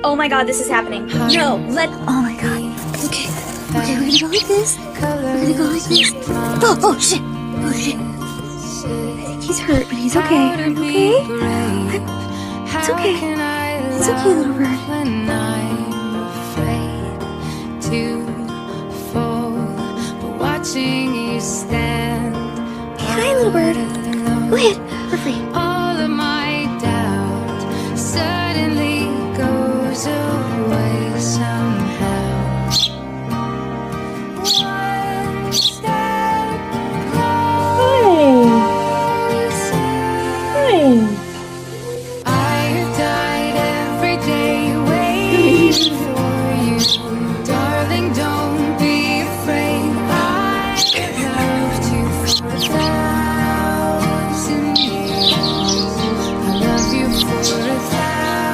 Oh my god, this is happening. No, Oh my god. Okay. Okay, we're gonna go like this. We're gonna go like this. Oh, oh shit. Oh shit. I think he's hurt, but he's okay. Are you okay? It's okay. It's okay, little bird. When I'm afraid to fall, but watching you stand. Hi, little bird. Go ahead. We're free.